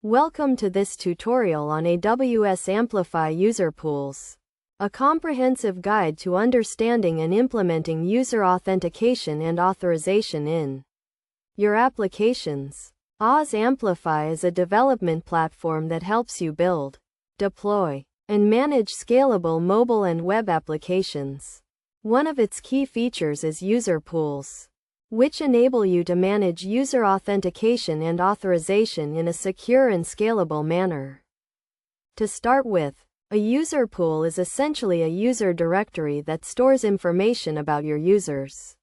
Welcome to this tutorial on AWS Amplify user pools, a comprehensive guide to understanding and implementing user authentication and authorization in your applications. AWS Amplify is a development platform that helps you build, deploy, and manage scalable mobile and web applications. One of its key features is user pools, which enable you to manage user authentication and authorization in a secure and scalable manner. To start with, a user pool is essentially a user directory that stores information about your users,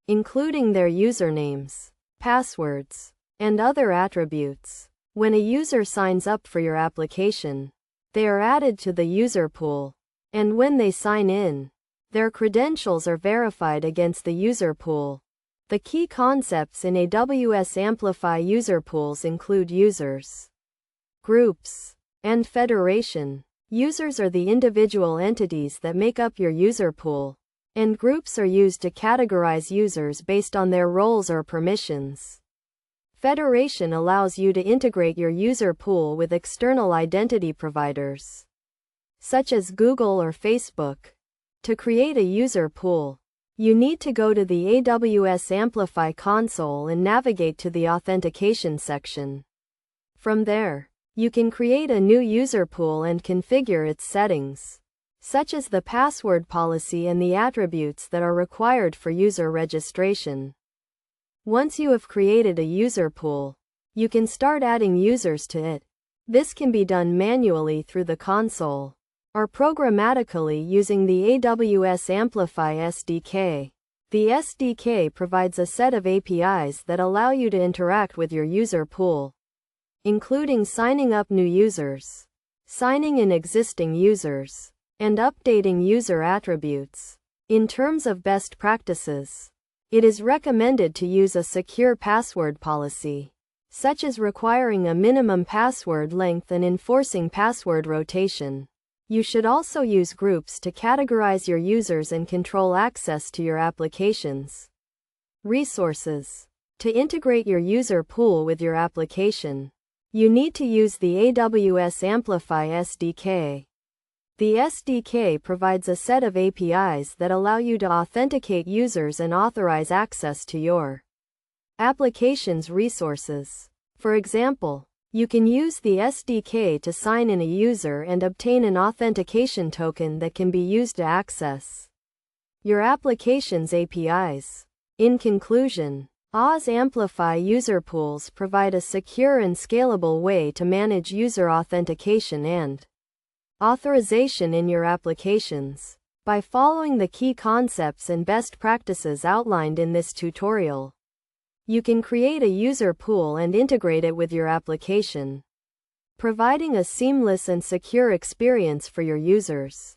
including their usernames, passwords, and other attributes. When a user signs up for your application, they are added to the user pool, and when they sign in, their credentials are verified against the user pool. The key concepts in AWS Amplify user pools include users, groups, and federation. Users are the individual entities that make up your user pool, and groups are used to categorize users based on their roles or permissions. Federation allows you to integrate your user pool with external identity providers, such as Google or Facebook. To create a user pool, you need to go to the AWS Amplify console and navigate to the authentication section. From there, you can create a new user pool and configure its settings, such as the password policy and the attributes that are required for user registration. Once you have created a user pool, you can start adding users to it. This can be done manually through the console, or programmatically using the AWS Amplify SDK. The SDK provides a set of APIs that allow you to interact with your user pool, including signing up new users, signing in existing users, and updating user attributes. In terms of best practices, it is recommended to use a secure password policy, such as requiring a minimum password length and enforcing password rotation. You should also use groups to categorize your users and control access to your applications. Resources. To integrate your user pool with your application, you need to use the AWS Amplify SDK. The SDK provides a set of APIs that allow you to authenticate users and authorize access to your application's resources. For example, you can use the SDK to sign in a user and obtain an authentication token that can be used to access your application's APIs. In conclusion, AWS Amplify user pools provide a secure and scalable way to manage user authentication and authorization in your applications. By following the key concepts and best practices outlined in this tutorial, you can create a user pool and integrate it with your application, providing a seamless and secure experience for your users.